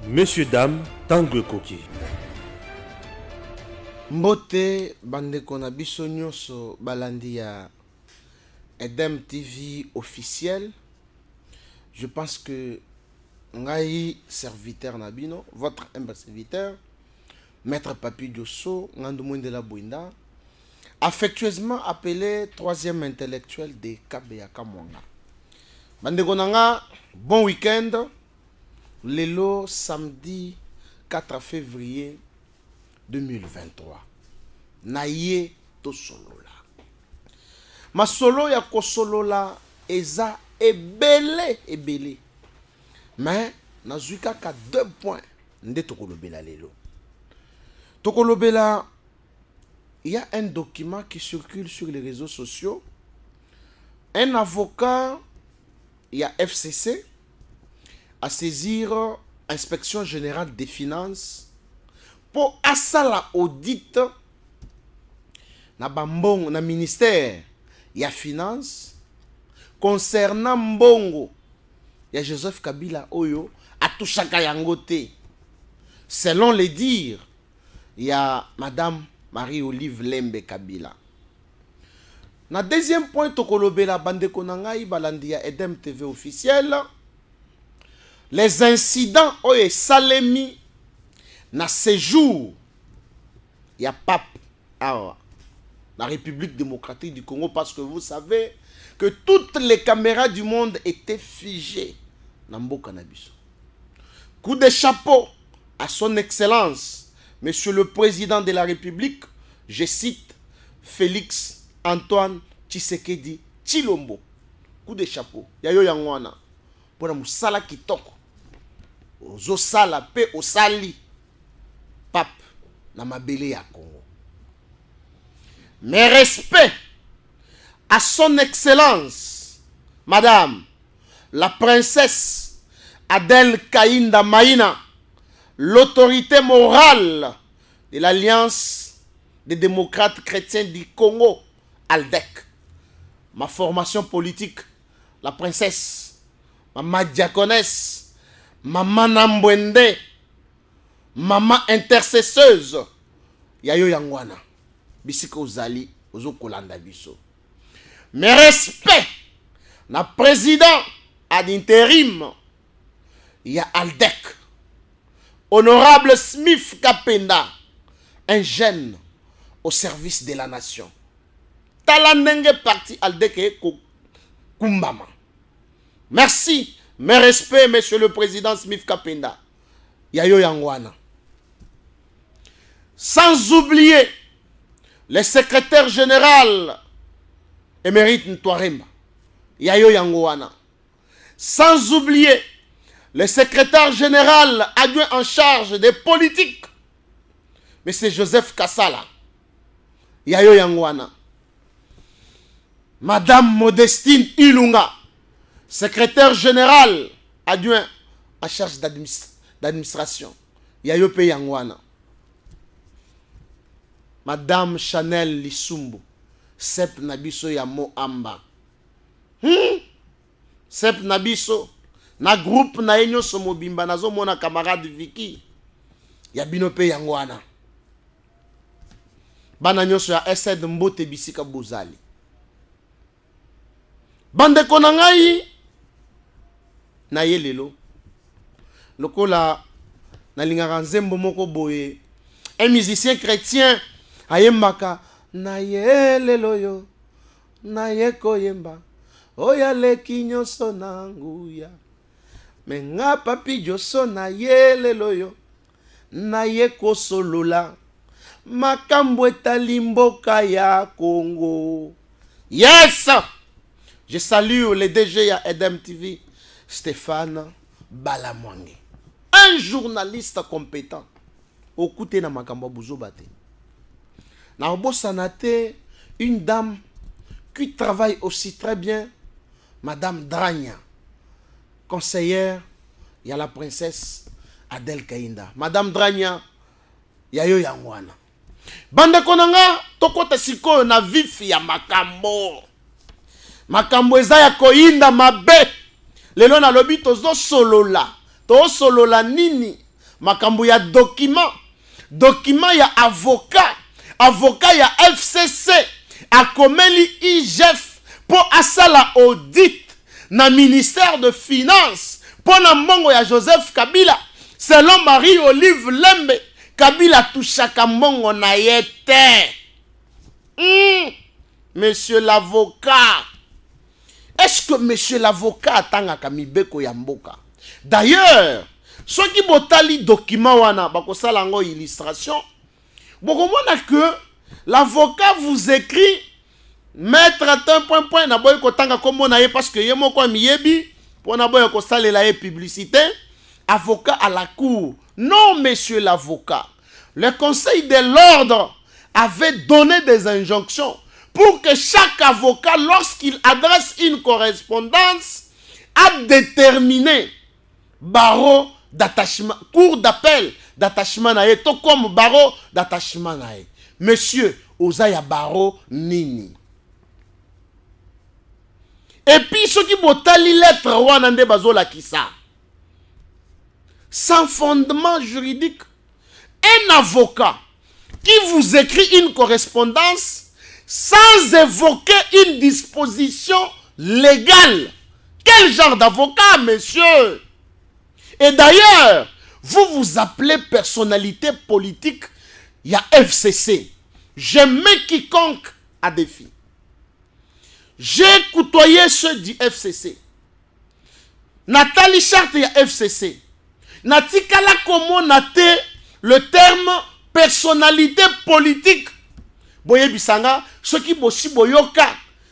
Messieurs, dames, tango ekoki. Mbote bandeko na biso nyonso balandi ya Edem TV officiel. Je pense que ngai serviteur Nabino, votre humble serviteur, Maître Papi Diosso, Ngandou Mwendela Bouinda, affectueusement appelé troisième intellectuel de Kabeyaka Mwanga. Bandeko nanga, bon week-end. Lelo samedi 4 février 2023. Naye to solola. Ma solo ya ko solola eza ebele. Mais nazuika ka 2 points nde tokolobela lelo. Tokolobela, il y a un document qui circule sur les réseaux sociaux. Un avocat, il y a FCC, à saisir Inspection Générale des Finances pour asala audit na bambongo na ministère ya finance concernant mbongo ya Joseph Kabila oyo atushaka yango te. Selon les dires ya Madame Marie-Olive Lembe Kabila. Na deuxième point tokolobela bandeko na ngai balandi ya Edem TV officiel. Les incidents oye salemi na séjour ya pape à la République démocratique du Congo, parce que vous savez que toutes les caméras du monde étaient figées na mboka na biso. Coup de chapeau à son excellence Monsieur le Président de la République, je cite Félix Antoine Tshisekedi Tshilombo. Coup de chapeau yayo yangwana pona musala kitoko ozo sala pe osali pape na mabele ya Congo. Mes respects à son excellence Madame la princesse Adèle Kainda Maïna, l'autorité morale de l'Alliance des démocrates chrétiens du Congo, ALDEC. Ma formation politique, la princesse, maman diaconesse, maman Nambwende, maman intercesseuse, yayo yangwana, bisika ozali, ozo kolanda biso. Mes respects, na président ad intérim, ya ALDEC, honorable Smith Kapenda, un jeune au service de la nation. Talandenge parti ALDEC et Kumbama. Merci. Mes respects, Monsieur le Président Smith Kapenda. Yayo Yangwana. Sans oublier le secrétaire général émérite Ntwaremba. Yayo Yangwana. Sans oublier le secrétaire général adjoint en charge des politiques, M. Joseph Kassala. Yayo Yangwana. Madame Modestine Ilunga, secrétaire général adjoint en charge d'administration. Yayope Yangwana. Madame Chanel Lissumbu, Sep Nabiso Yamo Amba. Sep Nabiso, na groupe na enyo somobimba nazo mona camarade Vicky. Yabinope Yangwana. Bana nyoso ya SED Mbote Bisika Bozali. Bande konangai na yelelo lokola na lingaka nzembo moko boye, un musicien chrétien ayembaka na yelelo yo na yeko yemba oya leki nyonso na nguya menga Papi Diosso na yelelo yo na yeko solola makambo etali mboka ya Congo. Yes! Je salue le DG à Edem TV, Stéphane Balamwange. Un journaliste compétent. Okute na makambo buzobate. Na obosanate, une dame qui travaille aussi très bien, Madame Dragna, conseillère, il y a la princesse Adèle Kainda. Madame Dragna, yayo yangwana. Bande konanga, tokota siko na vifi ya makambo. Makambo eza ya koinda mabe. Lelo na lobi tozo solola. To solola nini makambo ya document ya avocat ya FCC akomeli IGF pour asala audit na ministère de finance pour na mbongo ya Joseph Kabila. Selon Marie-Olive Lembe, Kabila touchaka mbongo na yete. Monsieur l'avocat, est-ce que monsieur l'avocat atangaka mibeko ya mboka? D'ailleurs, ceux qui botali document wana bakosala ngo illustration, bokomona que l'avocat vous écrit maître point na boy kotanga komo na ye parce que ye moko miyebi pour na boy kosalela ye publicité. Avocat à la cour. Non, monsieur l'avocat. Le conseil de l'ordre avait donné des injonctions pour que chaque avocat, lorsqu'il adresse une correspondance, a déterminé barreau d'attachement, cour d'appel d'attachement nae, tout comme barreau d'attachement nae. Monsieur, Ozaya barreau nini. Et puis, ceux qui botali lettre wanande bazola kisa. Sans fondement juridique, un avocat qui vous écrit une correspondance sans évoquer une disposition légale. Quel genre d'avocat, monsieur? Et d'ailleurs, vous vous appelez personnalité politique, il y a FCC. Je mets quiconque à défi. J'ai côtoyé ceux du FCC. Nathalie Charte, il y a FCC. Natikala komo nate le terme personnalité politique. Boye bisanga, ce qui bosi boyoka,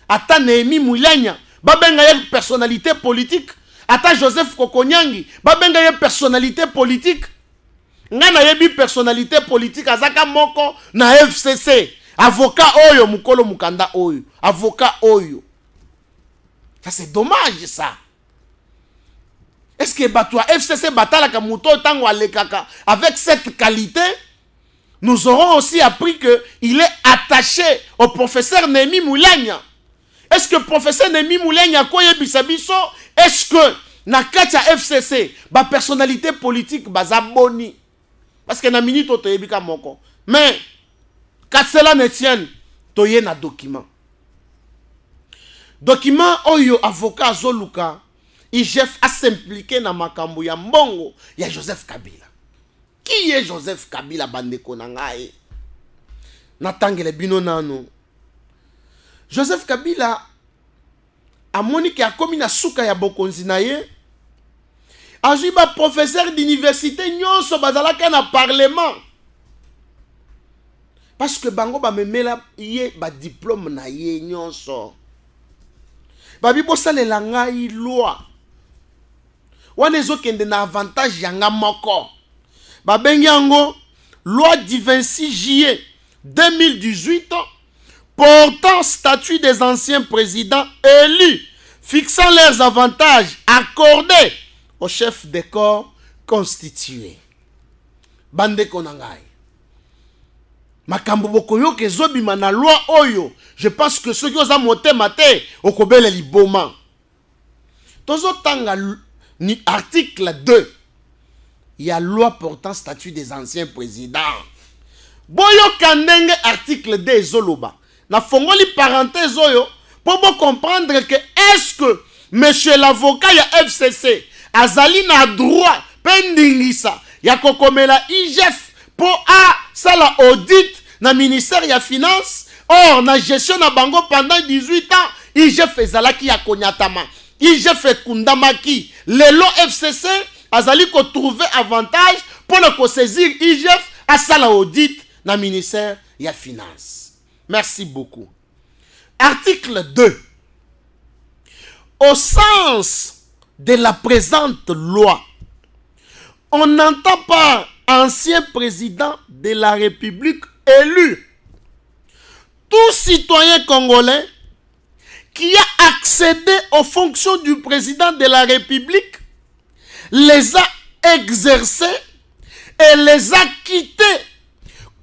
ata Néhémie Moulanya, babenga ye personnalité politique, ata Joseph Kokonyangi, babenga ye personnalité politique. Ngana yebi personnalité politique, azaka moko na FCC, avocat oyo, mukolo mukanda oyo, avocat oyo. Ça c'est dommage ça. Est-ce que Batoua FCC Batalaka Mouto Tango Alekaka avec cette qualité, nous aurons aussi appris qu'il est attaché au professeur Néhémie Moulanya. Est-ce que le professeur Néhémie Moulanya Koye Bisabiso, est-ce que Nakatia FCC, ba personnalité politique, bazaboni? Parce que na minute otoyebika moko. Mais, quand cela ne tienne, toye na document. Document oyo avocat Zoluka. IGF a s'impliqué dans makambo ya mbongo ya Joseph Kabila. Qui est Joseph Kabila bandeko nangaye? Natangele bino nano. Joseph Kabila a monique a commis na souka ya bokonzi na ye. Ajiba professeur d'université nyonso bazalaka na parlement. Parce que bango ba memela ye ba diplôme na ye nyonso. Babi bosalela ngai loi. Wanezo kende na avantage yanga moko. Babengi yango loi du 26 juillet 2018 portant statut des anciens présidents élus, fixant leurs avantages accordés aux chefs des corps constitués. Bande konangai. Makambo bokoyo ke zobima na loi oyo. Je pense que ceux qui ont monté maté okobele liboma. Tozo tanga ni article 2. Il y a loi portant statut des anciens présidents. Boyo kandenge article 2 zoloba. Na fongoli parenthèse oyo pour vous comprendre que est-ce que monsieur l'avocat ya FCC azali na droit pendingisa ya kokomela IGF pour a sala audit na ministère ya finance. Or na gestion na bango pendant 18 ans IGF ezalaki ya konyatama. IGF ekundamaki. Lelo FCC azali ko trouver avantage pour le saisir IGF à sala audit na ministère ya finance. Merci beaucoup. Article 2. Au sens de la présente loi, on n'entend pas ancien président de la République élu. Tout citoyen congolais qui a accédé aux fonctions du président de la République les a exercés et les a quittés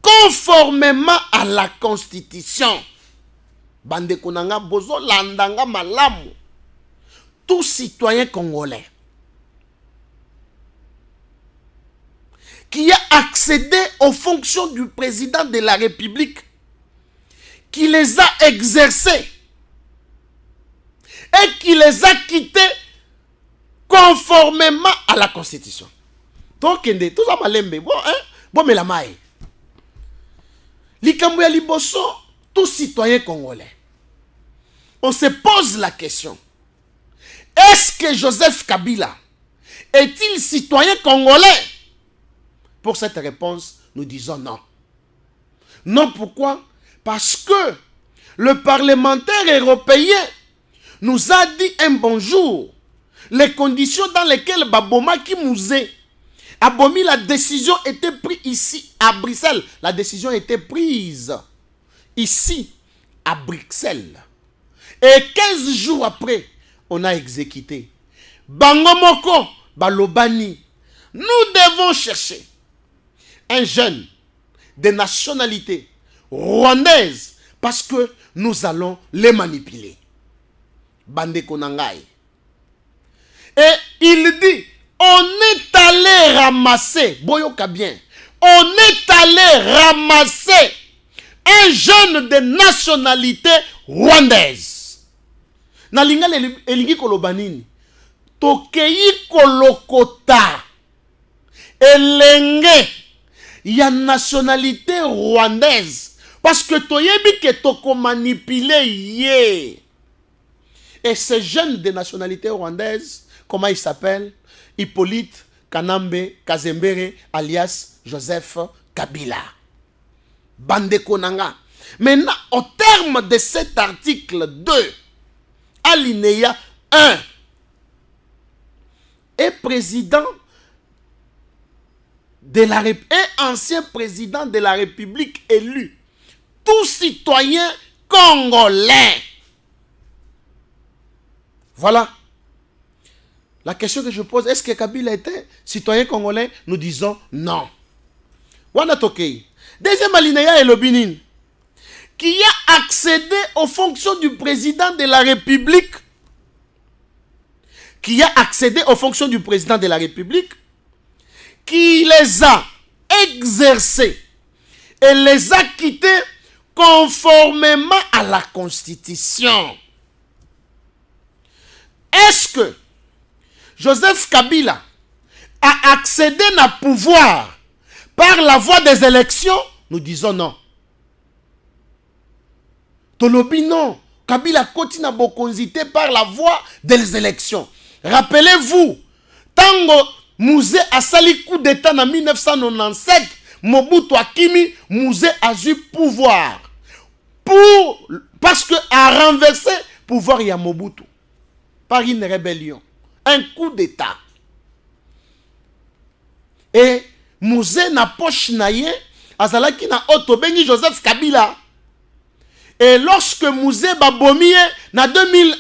conformément à la Constitution. Bande konanga bozo landanga malamu. Tout citoyen congolais qui a accédé aux fonctions du président de la République, qui les a exercées et qui les a quittés conformément à la Constitution. Donc, tout ça malembe, bon, mais la maille. Likambuya liboso, tout citoyen congolais. On se pose la question. Est-ce que Joseph Kabila est-il citoyen congolais? Pour cette réponse, nous disons non. Non, pourquoi? Parce que le parlementaire européen nous a dit un bonjour. Les conditions dans lesquelles Baboma Kimouze Abomi, la décision était prise ici, à Bruxelles. La décision était prise ici, à Bruxelles. Et 15 jours après, on a exécuté. Bangomoko, Balobani. Nous devons chercher un jeune de nationalité rwandaise parce que nous allons les manipuler. Bande Konangai. Et il dit, on est allé ramasser, Boyoka bien, on est allé ramasser un jeune de nationalité rwandaise. Nalinga elingi kolobanini, tokei kolokota, elenge, ya nationalité rwandaise, parce que toyebi ke toko manipuler ye. Et ce jeune de nationalité rwandaise, comment il s'appelle? Hippolyte Kanambe Kazembere alias Joseph Kabila. Bande Konanga. Maintenant, au terme de cet article 2, alinéa 1, est président de la République, est ancien président de la République élu, tout citoyen congolais. Voilà. La question que je pose, est-ce que Kabila était citoyen congolais? Nous disons non. Wanatokei. Deuxième alinéa est le Bénin, qui a accédé aux fonctions du président de la République, qui a accédé aux fonctions du président de la République, qui les a exercées et les a quittées conformément à la Constitution. Est-ce que Joseph Kabila a accédé à pouvoir par la voie des élections? Nous disons non. Tolobi non. Kabila continue à bokonzité par la voie des élections. Rappelez-vous, Tango Mouzé a sali coup d'état en 1997, Mobutu Akimi, Mouzé a eu pouvoir. Parce que a renversé pouvoir ya Mobutu par une rébellion. Un coup d'état. Et Mouzé na poche naye, azalaki na otobengi Joseph Kabila. Et lorsque Mouzé babomie na 2001,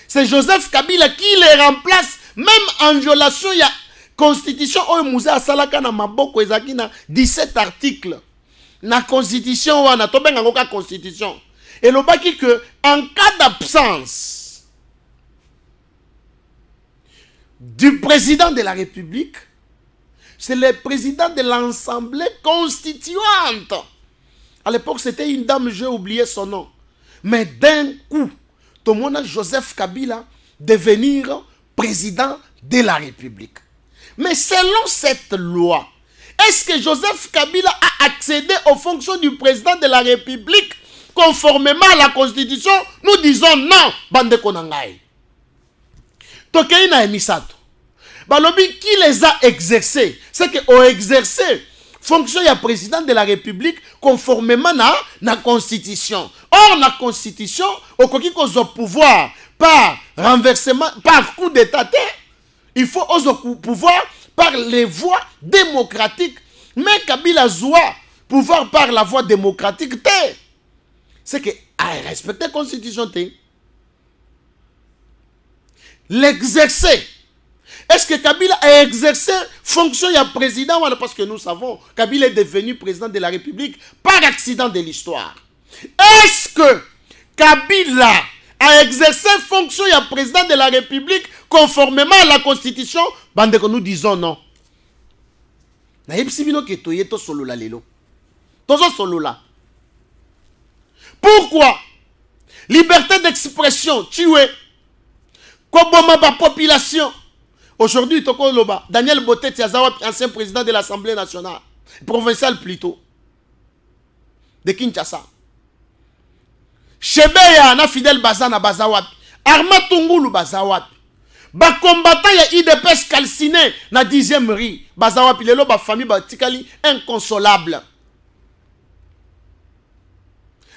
c'est Joseph Kabila qui les remplace, même en violation ya constitution. Oyo Mouzé asalaka na maboko ezaki na 17 articles. Na constitution wana tobenga ngoka constitution. Et lobaki que en cas d'absence du président de la République, c'est le président de l'Assemblée constituante. À l'époque, c'était une dame, j'ai oublié son nom. Mais d'un coup, tout le monde a Joseph Kabila devenir président de la République. Mais selon cette loi, est-ce que Joseph Kabila a accédé aux fonctions du président de la République conformément à la Constitution? Nous disons non, bande konangai. Tokei na emisato. Balobi qui les a exercés, c'est qu'ils ont exercé fonction ya président de la République conformément à la Constitution. Or, la Constitution, au koki kozo pouvoir par renversement, par coup d'état, il faut ozo pouvoir par les voies démocratiques. Mais Kabila Zoua, pouvoir par la voie démocratique, c'est que respecter la Constitution. L'exercer. Est-ce que Kabila a exercé fonction ya président? Parce que nous savons, Kabila est devenu président de la République par accident de l'histoire. Est-ce que Kabila a exercé fonction ya président de la République conformément à la Constitution? Bande que nous disons non. Na yebisi bino ke toye to solola lelo. Tozo solola. Pourquoi? Liberté d'expression, tuer. Koboma ba population. Aujourd'hui, Toko Loba, Daniel Botet Yazawa, ancien président de l'Assemblée nationale, provinciale plutôt, de Kinshasa. Chebeya na Fidel Bazana Bazawap, Arma Tungulu Bazawap. Ba combattant ya IDPS calciné na 10e rue, Bazawap, lelo ba famille ba tikali inconsolable.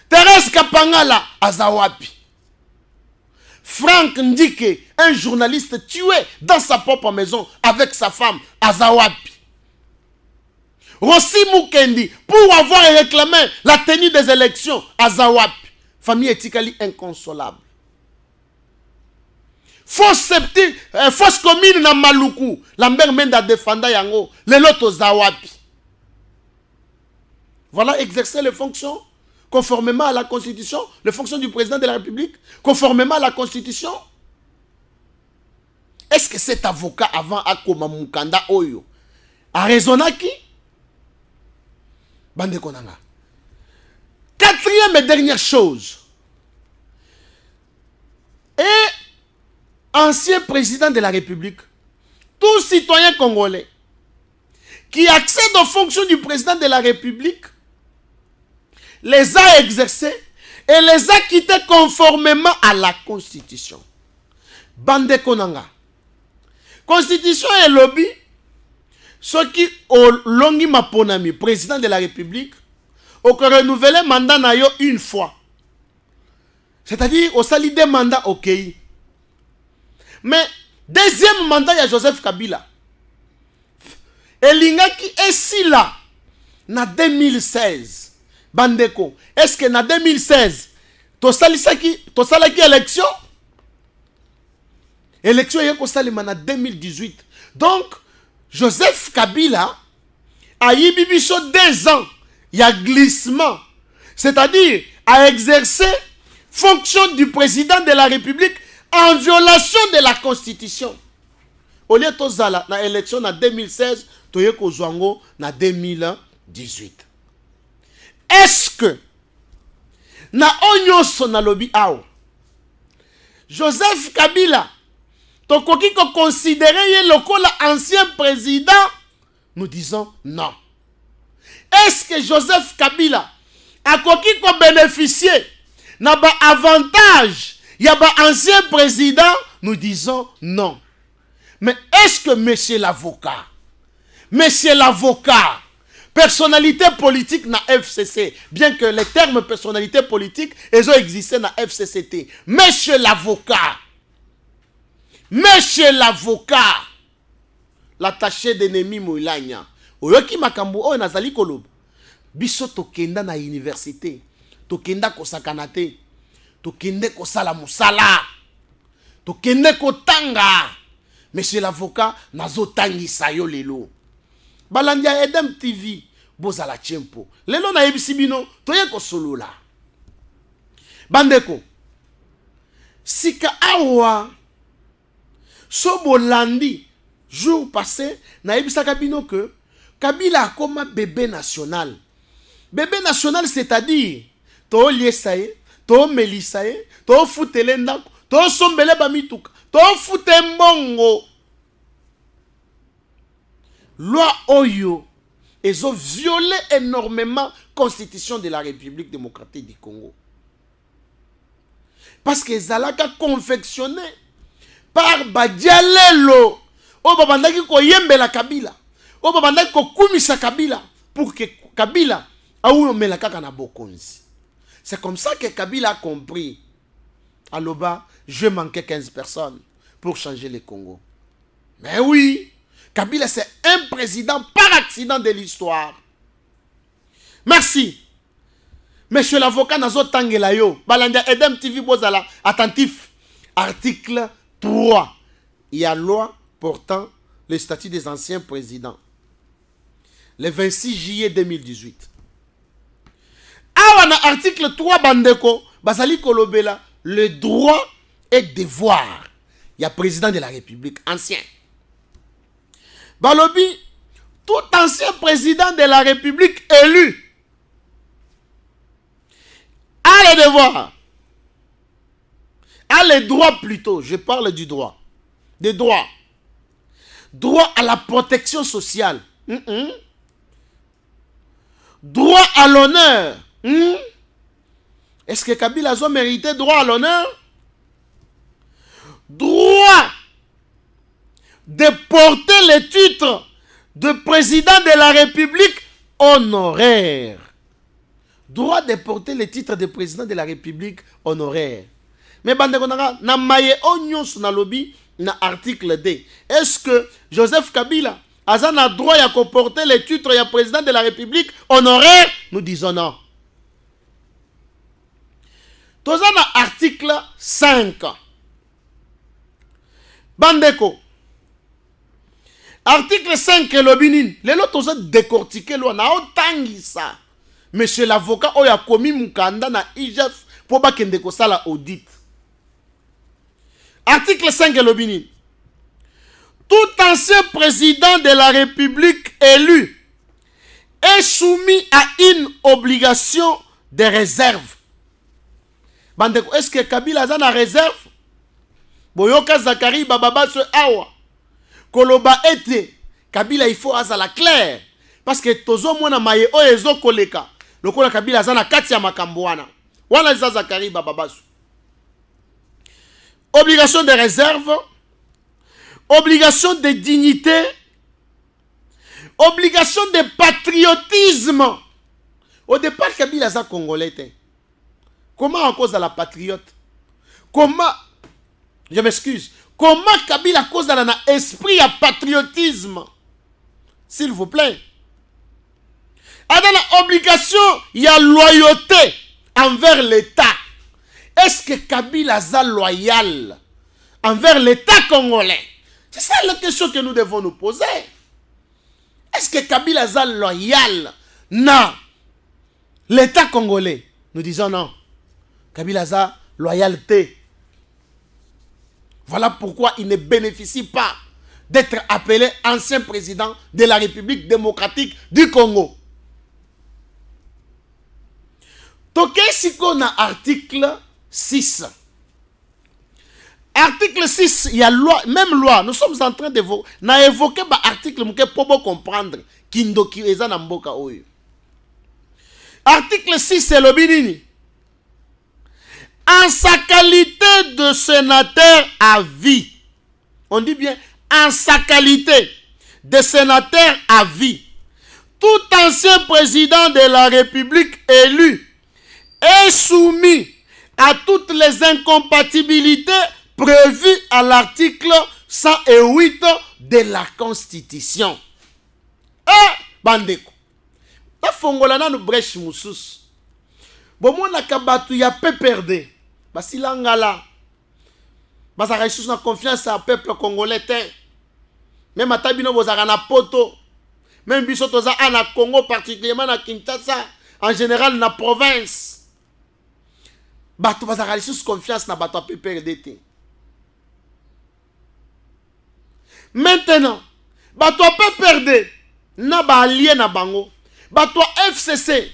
Thérèse Kapangala Azawapi. Franck Ndike, un journaliste tué dans sa propre maison avec sa femme Azawapi. Rossi Mukendi, pour avoir réclamé la tenue des élections Azawapi. Famille etikali inconsolable. Fausse commune na Maluku. Lambert Menda défenda yango. Le loto Zawapi. Voilà exercer les fonctions conformément à la Constitution, les fonctions du président de la République, conformément à la Constitution. Est-ce que cet avocat avant Akoma Mukanda Oyo a raisonné qui? Bande Konanga. Quatrième et dernière chose. Et ancien président de la République, tout citoyen congolais qui accède aux fonctions du président de la République les a exercés et les a quittés conformément à la Constitution. Bande Konanga. Constitution et lobby, ceux qui ont longi maponami, président de la République, ont renouvelé le mandat na yo une fois. C'est-à-dire, au sali des mandats ok. Mais, deuxième mandat, il y a Joseph Kabila. Et l'ingaki est si là, na 2016. Bandeko, est-ce que en 2016, tu as élection? Élection est en 2018. Donc, Joseph Kabila a eu 2 ans. Il y a glissement. C'est-à-dire, a exercé fonction du président de la République en violation de la Constitution. Au lieu de la élection en 2016, tu as eu en 2018. Est-ce que na onyoso na lobi ao Joseph Kabila tokoki ko considérer ye lokola ancien président? Nous disons non. Est-ce que Joseph Kabila a koki ko bénéficier na ba avantage ya ba ancien président? Nous disons non. Mais est-ce que monsieur l'avocat, personnalité politique na FCC, bien que les termes personnalité politique, ils ont existé na FCCT. Monsieur l'avocat, l'attaché d'ennemi Moulania, oyoki makambo o nazali koloba, biso tokenda na université, tokenda kosakanate, tokende kosala musala, tokende kotanga. Monsieur l'avocat, nazo tangisa yo lelo. Balandia Edem TV, bozala chempo. Lelo na ebisibino, toye ko solola. Bandeko, sika awa, so bolandi, jour passé, na ebisaka bino que Kabila comme bébé national. Bébé national, c'est-à-dire, to liesaye, to melisaye, to futelenda, to sombele bamituka, to futembongo. Loi Oyo, ils ont violé énormément la Constitution de la République démocratique du Congo. Parce qu'ils allaient confectionner par Badialelo, au babandaki ko yembela Kabila, au babandaki ko kumisa Kabila, pour que Kabila a eu mela kaka na bokonzi. C'est comme ça que Kabila a compris. Aloba, je manquais 15 personnes pour changer le Congo. Mais oui, Kabila, c'est un président par accident de l'histoire. Merci. Monsieur l'avocat Nazo Tangelayo, Balandia Edem TV Bozala, attentif. Article 3. Il y a loi portant le statut des anciens présidents. Le 26 juillet 2018. Awana article 3 Bandeko, Basali Kolobela, le droit et devoir. Il y a président de la République ancien. Balobi, tout ancien président de la République élu a le devoir, a le droit plutôt, je parle du droit, des droits, droit à la protection sociale, droit à l'honneur. Est-ce que Kabila a mérité droit à l'honneur? Droit de porter le titre de président de la République honoraire. Droit de porter le titre de président de la République honoraire. Mais bandekonanga na maye onyos na lobby na article D. Est-ce que Joseph Kabila a un droit à porter le titre de président de la République honoraire? Nous disons non. Dans article 5. Bandeko. Article 5 lobinin. Les autres ont décortiqué loi na otangisa. Monsieur l'avocat oya komi mukanda na IGF pour bakende ko sala audit. Article 5 lobinin. Tout ancien président de la République élu est soumis à une obligation de réserve. Bandeko, est-ce que Kabila a une réserve? Boyoka Zakari Bababa se awa. Koloba ete. Kabila il faut azala clair. Parce que tozo mwana maye o ezo koleka. Lokola Kabila azana kati ya makambo wana. Wana za Zakari Bababa. Obligation de réserve. Obligation de dignité. Obligation de patriotisme. Au départ, Kabila za congolais. Comment en cause de la patriote? Comment, je m'excuse, comment Kabila cause de l'esprit à patriotisme? S'il vous plaît. A dans la obligation, il y a loyauté envers l'État. Est-ce que Kabila est loyal envers l'État congolais? C'est ça la question que nous devons nous poser. Est-ce que Kabila est loyal? Non. L'État congolais. Nous disons non. Kabila a loyauté. Voilà pourquoi il ne bénéficie pas d'être appelé ancien président de la République démocratique du Congo. Toké siko na article 6. Article 6, il y a loi, même loi, nous sommes en train d'évoquer l'article pour comprendre Kindoki eza na mboka oyo. Article 6, c'est le binini. En sa qualité de sénateur à vie, on dit bien, en sa qualité de sénateur à vie, tout ancien président de la République élu est soumis à toutes les incompatibilités prévues à l'article 108 de la Constitution. Bandeko, ta fongolana no brèche moussus. Bon, na kabatu ya PPRD. Basilangala. Basa ressources na confiance à peuple congolais. Même à Tabino bozara na poto. Même biso toza na Congo, particulièrement na Kinshasa, en général na province. Bato basa ressources confiance na bato PPRD. Maintenant, bato PPRD na ba allié na bango. Bato FCC.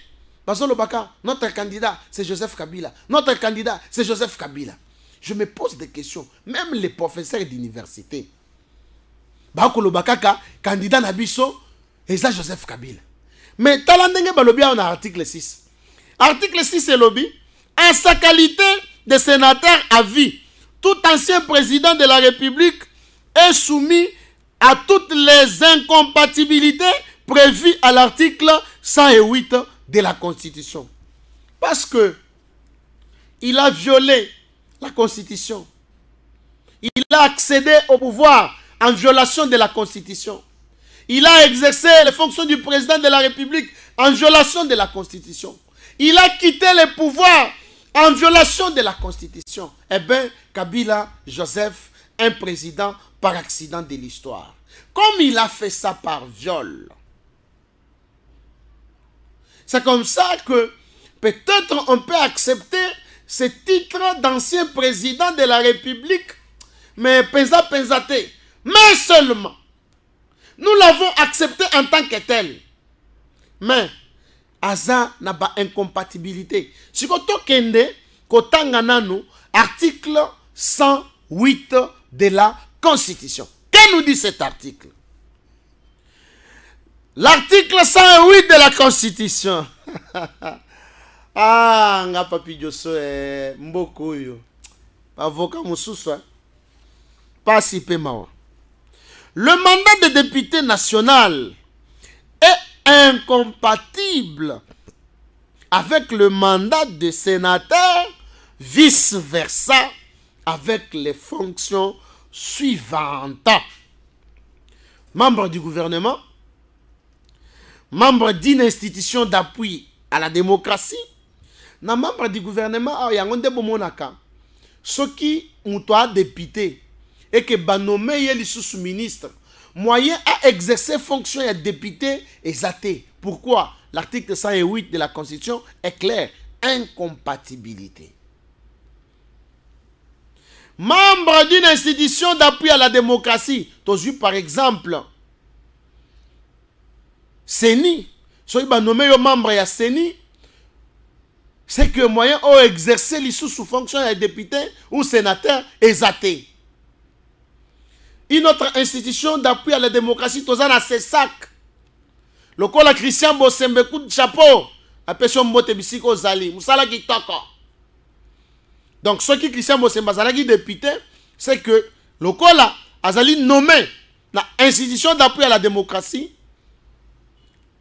Notre candidat, c'est Joseph Kabila. Notre candidat, c'est Joseph Kabila. Je me pose des questions. Même les professeurs d'université. Bakolo Bakaka, candidat Nabiso, et ça Joseph Kabila. Mais talandenge balobi on a article 6. Article 6 c'est lobby. En sa qualité de sénateur à vie, tout ancien président de la République est soumis à toutes les incompatibilités prévues à l'article 108 de la Constitution. Parce que il a violé la Constitution. Il a accédé au pouvoir en violation de la Constitution. Il a exercé les fonctions du président de la République en violation de la Constitution. Il a quitté le pouvoir en violation de la Constitution. Eh bien, Kabila Joseph, un président par accident de l'histoire. Comme il a fait ça par viol. C'est comme ça que peut-être on peut accepter ce titre d'ancien président de la République, mais pensate, mais seulement Nous l'avons accepté en tant que tel. Mais, Aza n'a pas incompatibilité. Si vous avez article 108 de la Constitution. Que nous dit cet article? L'article 108 de la Constitution. Ah, nga papi Josso mboko yo. Avocat Moussoussa. Pas si peu mawa. Le mandat de député national est incompatible avec le mandat de sénateur, vice-versa, avec les fonctions suivantes. Membre du gouvernement, membre d'une institution d'appui à la démocratie, na membre du gouvernement, il y a un débat ce qui ont député et que banomé yeli sous ministre moyen à exercer fonction de député exaté. Pourquoi? L'article 108 de la Constitution est clair. Incompatibilité. Membre d'une institution d'appui à la démocratie. Tu par exemple CENI. Si tu nommé un membre de CENI, c'est que moyen à exercer les sous fonction de député ou sénateur exaté. Une autre institution d'appui à la démocratie, tu as ces sacs. Le col Christian Bosembe, coup de chapeau. Appelation Mbote Bisiko Zali. Moussala qui toko. Donc, ce qui Christian Bosembe Zali député, c'est que le col Azali nommé dans l'institution d'appui à la démocratie,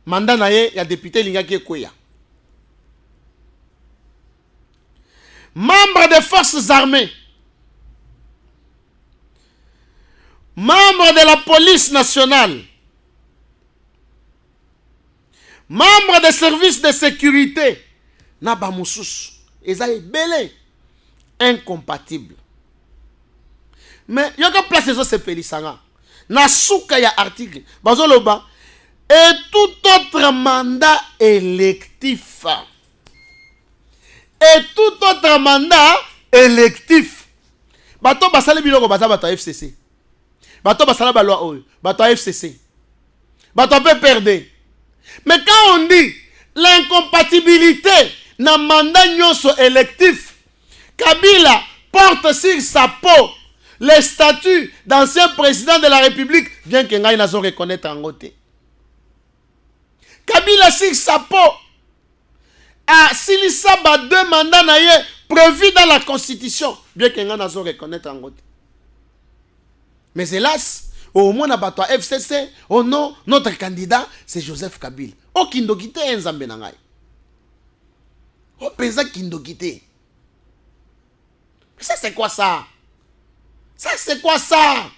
mandat naye, il y a député Lingaki Koya. Membre des forces armées. Membre de la police nationale, membre des services de sécurité, Naba Moussous, ils ont belé, incompatible. Mais il y a une place de ce pays, na souka ya article, bazoloba, et tout autre mandat électif. Et tout autre mandat électif. Bato basale biloko bato FCC. Bato basala ba loi oyo, bato FCC. Bato PPRD. Mais quand on dit l'incompatibilité na mandat nyonso électif, Kabila porte sur sa peau le statut d'ancien président de la République, bien que ngai nazo reconnaître en côté. Kabila sur sa peau a silisa ba deux mandats naye prévus dans la Constitution, bien que ngai nazo reconnaître en côté. Mais hélas, au moins, on a FCC, oh non, notre candidat, c'est Joseph Kabila. Oh, Kindokite, Nzambe Nangai. Oh, Pesa Kindokite. Ça, c'est quoi ça? Ça, c'est quoi ça?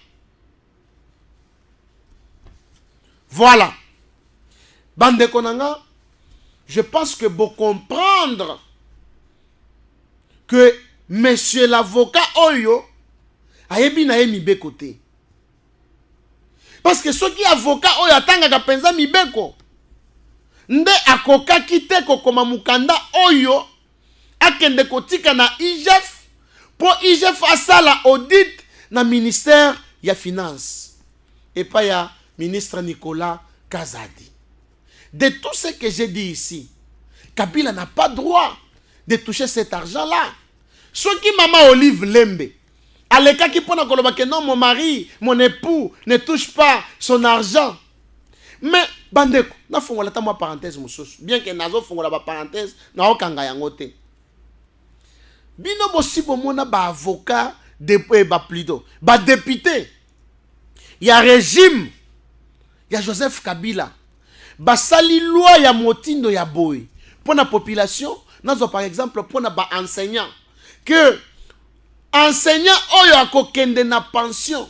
Voilà. Bande Konanga, je pense que vous comprendre que monsieur l'avocat Oyo a yebi na ye mibe côté. Parce que ceux qui avocat oyo atanga penza mibeko nde akoka kite ko koma mukanda oyo akende kotika na IGF pour IGF asala audit na ministère ya finance et pas ya ministre Nicolas Kazadi. De tout ce que j'ai dit ici, Kabila n'a pas droit de toucher cet argent là. Ceux qui maman Olive Lembe Aleka qui pona koloba que non, mon mari, mon époux ne touche pas son argent. Mais, bandeko, na fongola ta moi parenthèse moussos. Bien que nazo fongola ba parenthèse, na okanga yangote. Bino bosi bomona ba avocat de ba plutôt, ba député. Il y a régime. Il y a Joseph Kabila. Ba sali loi ya motindo ya boy. Pour la population, nazo par exemple pour na ba enseignant que enseignant oyo akokende na pension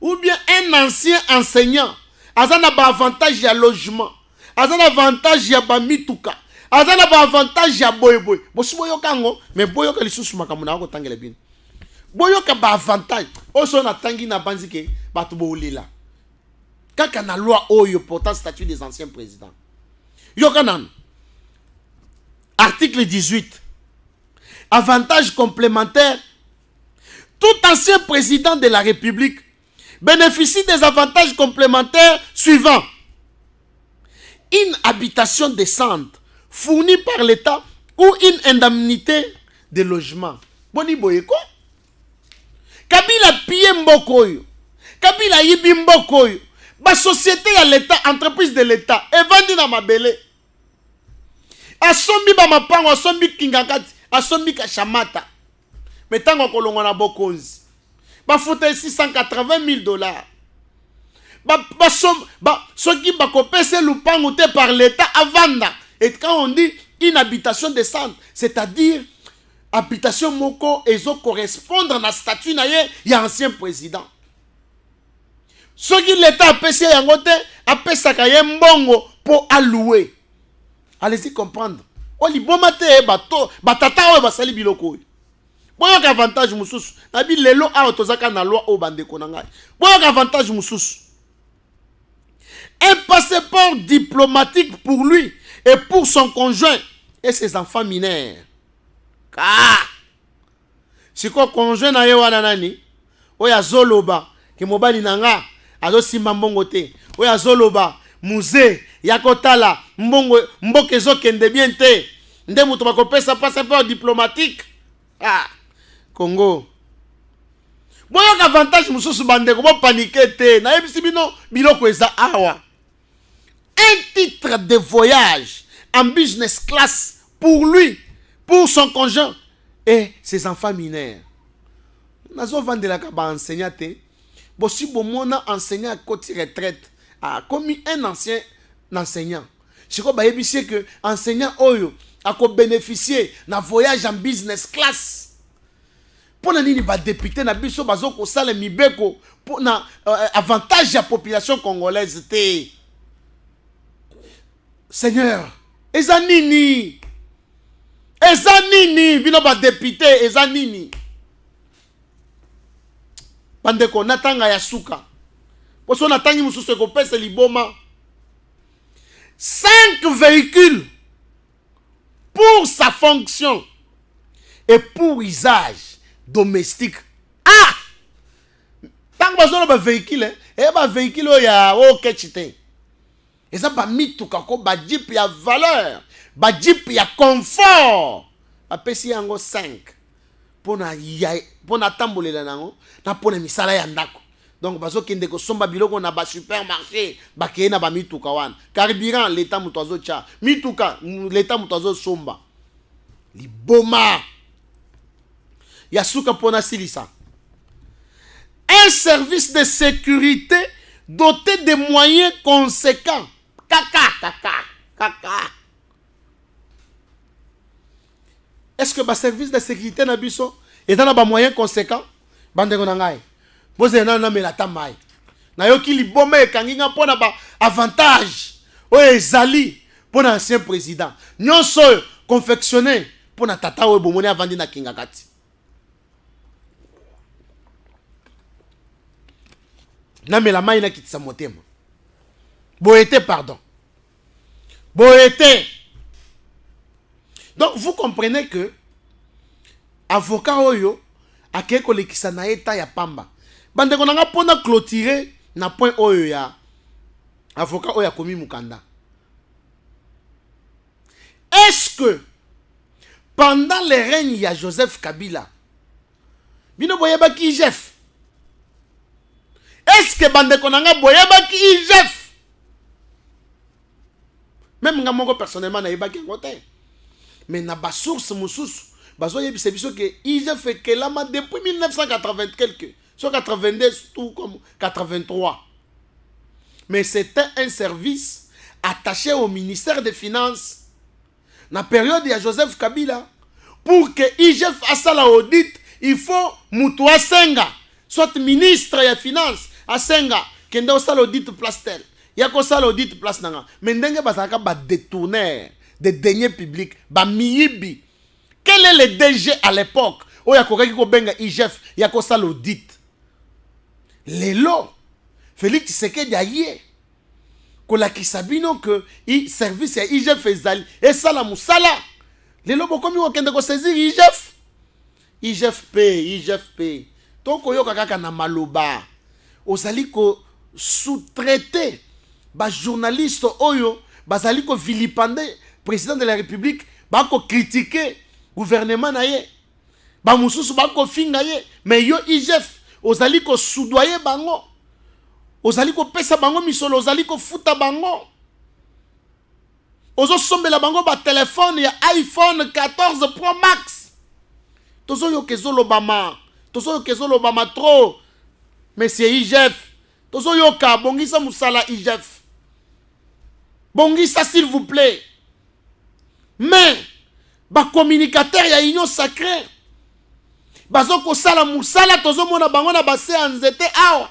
ou bien un ancien enseignant azana ba avantage ya logement, azana avantage ya ba mituka, azana ba avantage ya boy bosi boyoka ngo mais boyoka lisusu makambo na ko tangela bin boyoka ba avantage oso na tangi na banzike batu bolila kaka na loi oyo portant statut des anciens présidents yoka nan article 18 avantage complémentaire. Tout ancien président de la République bénéficient des avantages complémentaires suivants. Une habitation décente fournie par l'État ou une indemnité de logement. Boni boyeko. Kabila piye mbokoyo. Kabila yibi mbokoyo. Ba société ya l'État, entreprise de l'État, evandi na mabele. Asombi ba mapango, asombi kingakati, asombi kashamata. Metango kolongo na bokonzi. Ba foute $680,000. Soki ba kopese lupango te par l'État avanda. Et quand on dit une habitation décente, c'est-à-dire habitation moko ezo correspondre na statut na ye ya ancien président. Soki l'État apesi yango te, apesaka ye mbongo pour allouer. Allez-y comprendre. Oli boma te bato, batata o basali biloko. Boyoka avantage mususu. Nabi lelo a otozaka na loi o bandeko na ngai. Boyoka avantage mususu. Un passeport diplomatique pour lui et pour son conjoint et ses enfants mineurs. Si quoi conjoint na ye wana nani? Oya zoloba ke mobali nanga azo simba mbongo te. Oya zoloba musée yakotala mbongo mboke zo kende bien te. Nde muto bakopesa passeport diplomatique. Congo. Boyoka avantage mususu bandeko bo paniquer te. Na yebisi bino biloko eza awa. Un titre de voyage en business class pour lui, pour son conjoint et ses enfants mineurs. Nazo vendre la kaba enseignant te. Bo si bo mona enseignant à côté retraite a commis un ancien enseignant. Si ko ba yebisi que enseignant oyo a ko bénéficier na voyage en business class. Pour nini ba député na biso bazo ko sala mibeko pour na avantage à population congolaise te. Seigneur, ezanini, bino ba député, ezanini. Bandeko natanga ya suka. Poso natangi mususu ko pese liboma. 5 véhicules pour sa fonction et pour usage domestique. Tant que ba véhicule, ba véhicule ya o ketchite. Et ça, ba mituka ko ba jeep ya valeur, ba jeep ya confort. Ba pesi yango 5 pona tambolela nango na pona misala ya ndako. Donc bazo kende ko somba biloko na ba supermarché, ba ke na ba mituka wana. Carburant l'état mutozo cha, mituka l'état mutozo somba. Liboma. Yasuka pona silisa. Un service de sécurité doté de moyens conséquents. Kaka. Est-ce que le service de sécurité na biso est dans un moyen conséquent? Bandeko na ngai. Boze na me la tamai. Na yoki li bome kanginga pona ba avantage. O ezali pona ancien président. Nyonso confectionné pona tata o bomone avandi na kingakati. Na me la mai na kitisa motema. Boete pardon. Boete. Donc vous comprenez que avocat oyo akeko lekisa na eta ya pamba. Bandeko nanga pona clôturer na point oyo ya avocat oyo komi mukanda. Est-ce que pendant le règne ya Joseph Kabila bino boyeba ki Jeff? Est-ce que bandeko nanga boyeba ki Jeff? Même nga moko personnellement na yeba ki ngote. Mais na ba source mususu bazo yebisa biso que IGF ekelama depuis 1980 quelque, sur 82 tout comme 83. Mais c'était un service attaché au ministère des Finances na période de Joseph Kabila. Pour que IGF asala audit, il faut mutu asenga soit ministre ya finance asenga kende osala audit place tel. Yako sala audit place nanga. Mais ndenge bazaka ba détourner des deniers publics, ba miyibi. Quel est le DG à l'époque? O yako kaki ko benga IGF, yako sala audit. Lelo Félix Tshisekedi aye ko la kisabino que i service ya IGF ezali et sala musala. Lelo bokomi okende ko saisir IGF. IGF. Toko yoka kaka na maloba. ozali ko sous-traiter ba journaliste oyo bazali ko vilipender président de la République, ba ko critiquer gouvernement na ye, ba mususu ba ko finga ye, mais yo IGF ozali ko soudoyer bango, ozali ko pesa bango misolo, ozali ko futa bango, ozo sombela bango ba téléphone ya iPhone 14 Pro Max. Tozo yo kezo lobama, tozo yo kezo lobama trop, monsieur IGF, tozo yo ka bongisa musala IGF, bongisa s'il vous plaît. Mais ba communicateur ya union sacrée bazo ko sala musala tozo mona bango na base anzete awa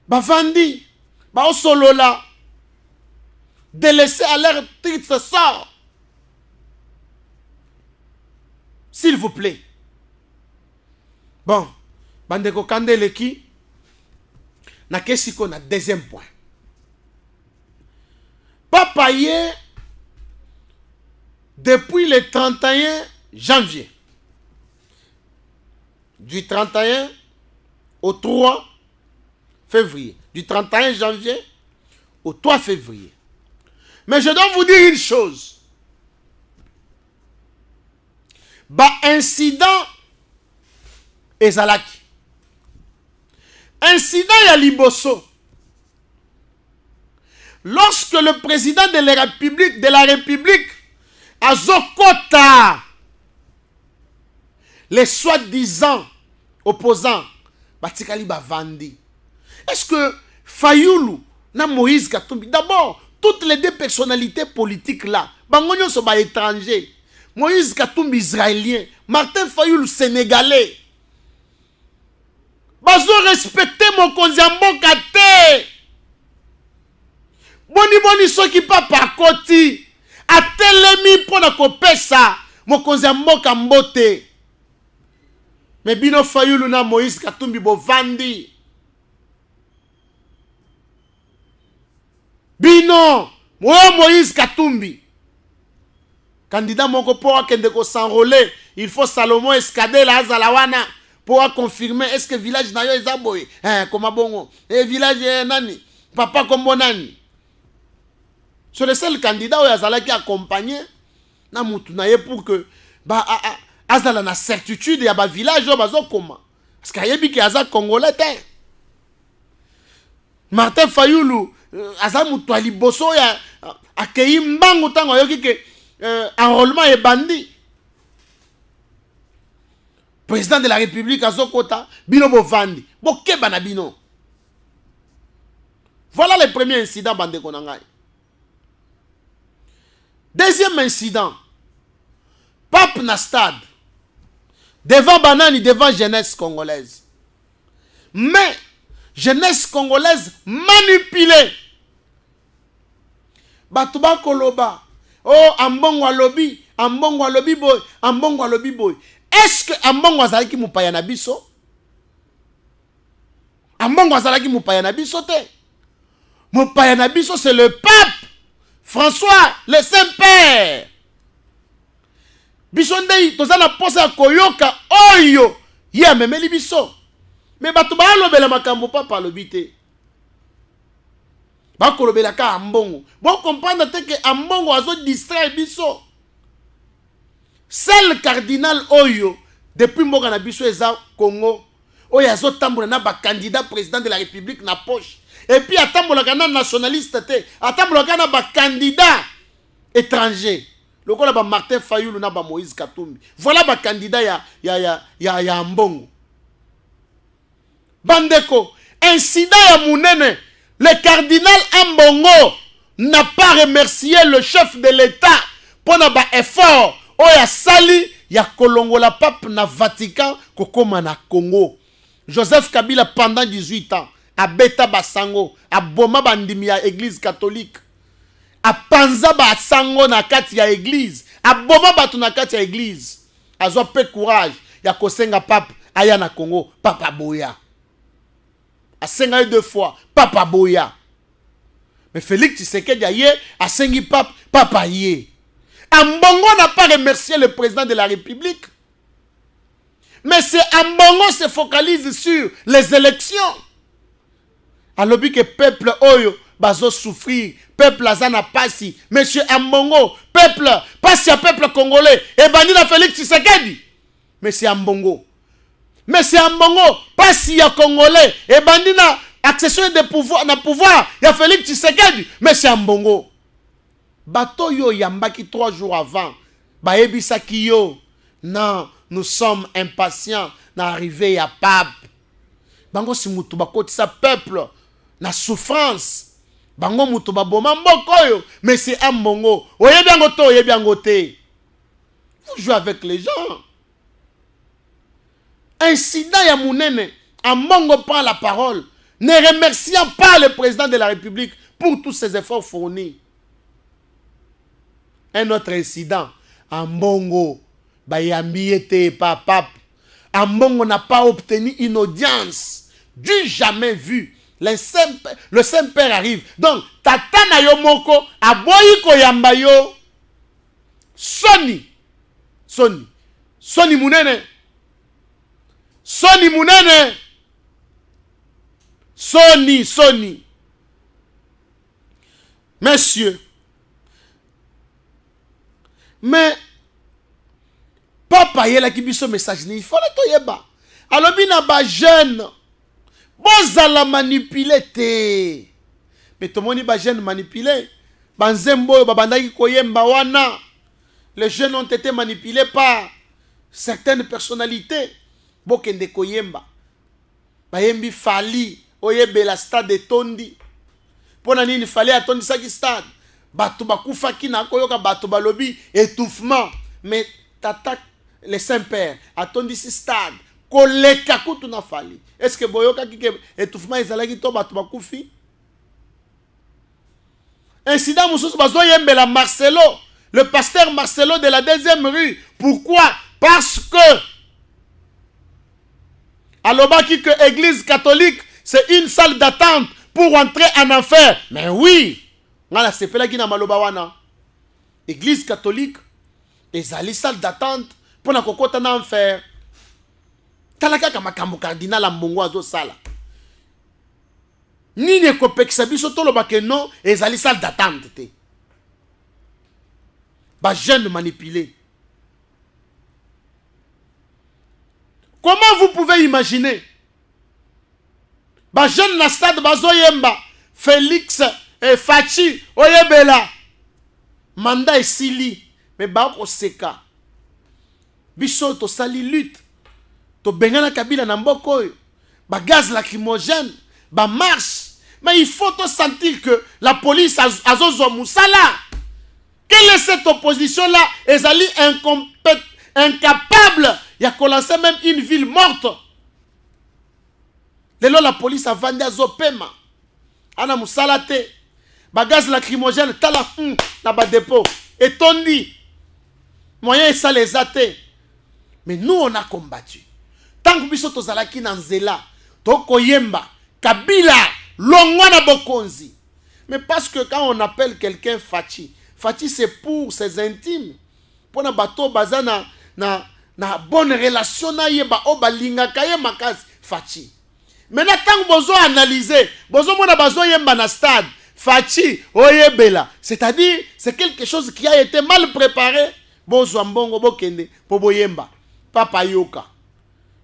bavandi ba osolola délaissé à leur triste sort. S'il vous plaît. Bon, bandeko kandele ki na kesiko na deuxième point. Papa ye depuis le 31 janvier, du 31 au 3 février, du 31 janvier au 3 février. Mais je dois vous dire une chose. Ba incident ezalaki. Incident ya liboso. Lorsque le président de la République azokota les soi-disant opposants batikali bavandi. Est-ce que Fayulu na Moïse Katumbi, d'abord toutes les deux personnalités politiques là, bangonyo sont ba étrangers. Moïse Katumbi israélien, Martin Fayulu sénégalais. Bazo respecter mon konziamboka te. Boni soki papa koti atelemi pona kopesa mon konziamboka mbote. Mais bino Fayulu na Moïse Katumbi bovandi. Bino Moïse Katumbi candidat moko pour kende ko s'enrôler, il faut Salomon Escadé la Zalawana pour confirmer est-ce que village na yo ezaboy comme bongo village nani papa kombo nani. C'est le seul candidat où azala qui accompagné na mutu na ye pour que ba azala na certitude ya ba village bazo koma parce que yebi ki aza congolais te. Martin Fayulu aza mutu ali boso ya akei mbangu tango yoki ke enrôlement et bandit. Président de la République azokota bino bovandi bokeba na bino. Voilà le premier incident bande konangai. Deuxième incident, Pape na stade devant banani, devant jeunesse congolaise. Mais jeunesse congolaise manipulée. Batuba koloba oh, ambongo alobi boy, ambongo alobi boy. Est-ce que ambongo azalaki mupaya na biso? Ambongo azalaki mupaya na biso te. Mupaya na biso c'est le pape François, le Saint-Père. Biso ndei tozana posa koyoka oyo ya memeli biso. Mais batu ba lobela makambo papa alobi te. Bakolobela ka ambongo. Bon comprendre te que ambongo azo distraire biso. Seul cardinal oyo depuis mboka na biso eza Congo. Oyo azo tambola na ba candidat président de la République na poche. Et puis atambola kana nationaliste te, atambola kana ba candidat étranger. Lokola ba Martin Fayulu na ba Moïse Katumbi. Voilà ba candidat ya ambongo. Bandeko, incident ya munene. Le cardinal Ambongo n'a pas remercié le chef de l'État pour un effort. Oya sali ya kolongola pape na Vatican kokoma na Congo. Joseph Kabila pendant 18 ans a beta basango, a boma bandimi ya église catholique, a panza basango na kati ya église, a boma batu na kati ya église. Azwa pe courage ya kosenga pape aya na Congo, papa boya. A senga deux fois, papa boya. Mais Félix Tshisekedi a yé, a sengi pape, papa yé. Ambongo n'a pas remercié le président de la République. Mais c'est Ambongo se focalise sur les élections. Alors que peuple oyo bazo souffrir, peuple azana pasi, monsieur Ambongo, peuple, pasi à peuple congolais, et bandina Félix Tshisekedi. Monsieur Ambongo. Monsieur Ambongo, pasi à congolais, et bandina accession de pouvoir, na pouvoir, ya Félix Tshisekedi, monsieur Ambongo. Bato yo yambaki 3 jours avant, ba ebisaki yo, non, nous sommes impatients d'arriver à pape. Bango si mutu bakoti sa peuple, na souffrance. Bango mutu baboma mbokoyo, mais c'est Ambongo. Oye biango to, oye biango te. Vous jouez avec les gens. Incident ya munene, Ambongo prend la parole, ne remerciant pas le président de la République pour tous ses efforts fournis. Un autre incident, Ambongo, bayambi ete pa pape. Ambongo n'a pas obtenu une audience du jamais vu. Le Saint-Père arrive. Donc, tata na yo moko, aboyi ko yamba yo. Soni munene. Soni munene. Soni. Messieurs. Mais, papa yela ki biso message ni, il faut la toyeba. Alors, bina ba jeune. Bozala manipulé te. Mais tout le monde ba jeune manipulé. Banzembo babandaki koyemba wana. Les jeunes ont été manipulés par certaines personnalités. Bokende koyemba. Bayembi fali oyebela stade de Tondi. Pona nini fali atondi saki stade. Bato bakufaki na koyoka bato balobi étouffement. Mais tata le Saint-Père atondi si stade. Koleka kutu na fali. Est-ce que boyoka kike étouffement ezalaki to bato bakufi? Incident mususu bazo yembela Marcelo, le pasteur Marcelo de la 2e rue. Pourquoi? Parce que alobaki que l'église catholique c'est une salle d'attente pour entrer en enfer. Mais oui, ngala sepela ki na maloba wana. Église catholique ezali salle d'attente pour na kokota na enfer. Talaka kama makambo cardinal Ambongo azo sala. Nini kopekisa biso toloba ke non ezali salle d'attente te. Ba jeune manipulé. Comment vous pouvez imaginer? Ba jeune na stade bazo yemba Félix et Fachi oyebela. Manda esili mais ba ko seka. Biso to sali lutte. To bengana kabila na mboko oyo. Ba gaz lacrymogène, ba marche. Mais il faut te sentir que la police a zozo musala. Quelle est cette opposition-là? Ezali incapable. Il a commencé même une ville morte. Lelo la police a vendu à Zopema. Ana musala te. Ba gaz lacrymogène tala na ba dépôt. Et tondi. Moyen ça les a te. Mais nous on a combattu. Tant que biso tozalaki na nzela, toko yemba, Kabila, longwana bokonzi. Mais parce que quand on appelle quelqu'un Fachi, Fachi c'est pour ses intimes. Pour na bato bazana na bonne relation na yeba oba linga kaye makasi Fachi. Maintenant tant que bozo analyser, bozo mona bazo yemba na stade, Fachi oyebela, c'est-à-dire c'est quelque chose qui a été mal préparé. Bozo mbongo bokende po boyemba. Papa yoka.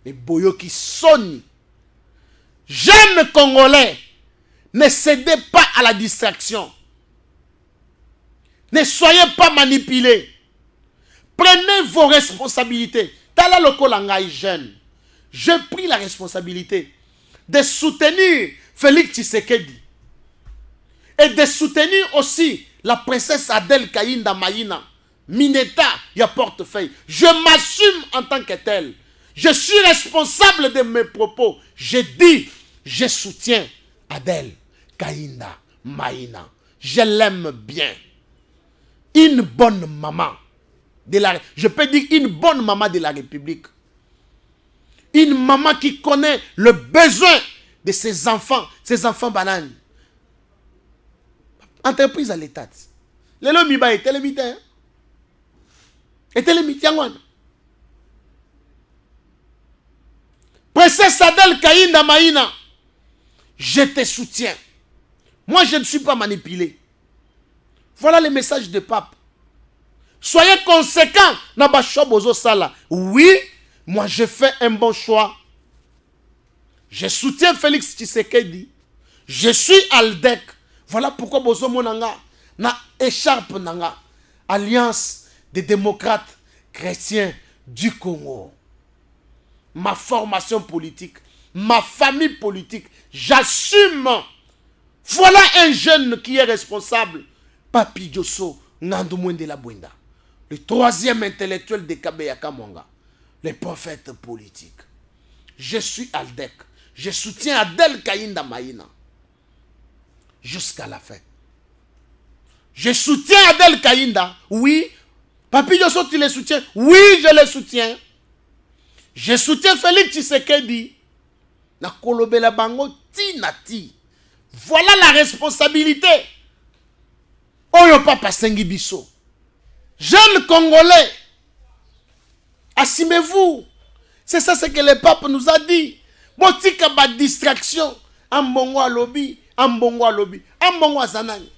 Les boyoki soni. Jeunes Congolais, ne cédez pas à la distraction. Ne soyez pas manipulés. Prenez vos responsabilités. Tala loko langai jeune. J'ai pris la responsabilité de soutenir Félix Tshisekedi et de soutenir aussi la princesse Adèle Kaïnda Maïna, Mineta, ya portefeuille. Je m'assume en tant que tel. Je suis responsable de mes propos. Je dis, je soutiens Adèle Kaïnda Maïna. Je l'aime bien. Une bonne maman. Je peux dire une bonne maman de la République. Une maman qui connaît le besoin de ses enfants bananes. Entreprise à l'État. Lelo miba était limité. Était limité. Princesse Adèle Kaïnda Maïna, je te soutiens. Moi, je ne suis pas manipulé. Voilà le message de pape. Soyez conséquents dans le choix bozo sala. Oui, moi je fais un bon choix. Je soutiens Félix Tshisekedi. Je suis Aldec. Voilà pourquoi bozo monanga na écharpe nanga. Alliance des démocrates chrétiens du Congo. Ma formation politique, ma famille politique, j'assume. Voilà un jeune qui est responsable. Papi Diosso Ngandumwende la Bwenda. Le troisième intellectuel de Kabeyaka Mwanga. Le prophète politique. Je suis Aldec. Je soutiens Adèle Kaïnda Maïna. Jusqu'à la fin. Je soutiens Adèle Kaïnda. Oui. Papi Diosso, tu le soutiens? Oui, je le soutiens. Je soutiens Félix Tshisekedi. Na kolobela bango ti nati. Voilà la responsabilité. Oyo papa sengi biso. Jeunes Congolais, assumez-vous. C'est ça ce que le pape nous a dit. Botika ba distraction. Ambongo a lobby, ambongo a lobby, ambongo a zanani.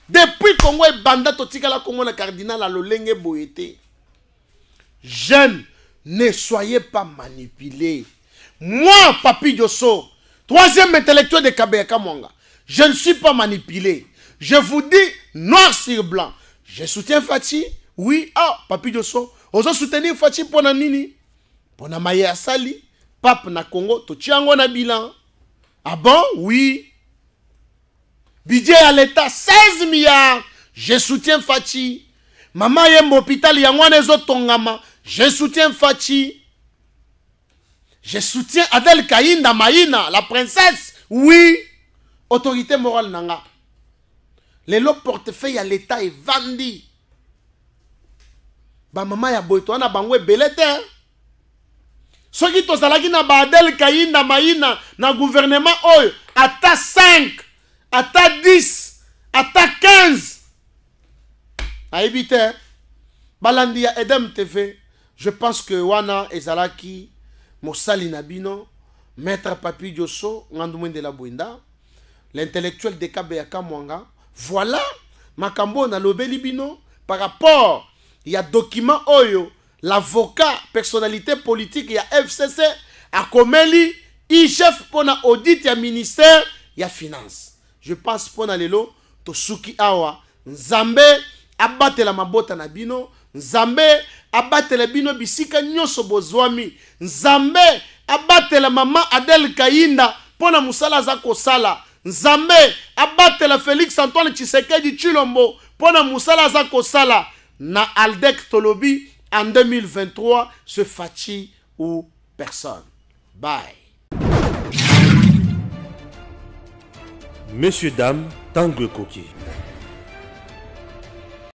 Depuis Congo et banda totika la Congo na cardinal a lolenge boyete. Jeunes, ne soyez pas manipulés. Moi, Papi Diosso, troisième intellectuel de Kabeyaka Mwanga, je ne suis pas manipulé. Je vous dis noir sur blanc. Je soutiens Fachi. Oui, Papi Diosso. Ozo soutenir Fachi pour nini? Pour na maye asali. Pape na Congo, to tiango na bilan. Ah bon? Oui. Budget à l'État, 16 milliards. Je soutiens Fachi. Maman yem hôpital yangwane zo tongama. Je soutiens Fachi. Je soutiens Adèle Kaïnda Maïna, la princesse. Oui. Autorité morale nanga. Les lots portefeuille à l'État est vendu. Ba maman ya boito na bangwe belete. Soki to salaki na ba Adèle Kaïnda Maïna na gouvernement oyo ata 5, ata 10, ata 15. Aibite. Balandi ya Edem TV. Je pense que wana ezalaki Mosali Nabino, Maître Papi Diosso, Ngandumwende la Bwenda, l'intellectuel de Kabeyaka Mwanga. Voilà, Makambo na lobeli bino par rapport, il y a document oyo, l'avocat, personnalité politique, il y a FCC, a komeli, chef pour na audit, il y a ministère, il y a finance. Je pense pour na lelo, to suki awa, Nzambe, abate la mabota na bino, Nzambe, abate la bino bisika nyoso bozwami, Nzambe, abate la maman Adèle Kaïnda, pour na musala za kosala, Nzambe, abate la Félix Antoine Tshisekedi Chilombo, pour na musala za kosala, na Aldec Tolobi, en 2023, ce Fachi ou personne. Bye. Messieurs, dames, Tanguy Koki.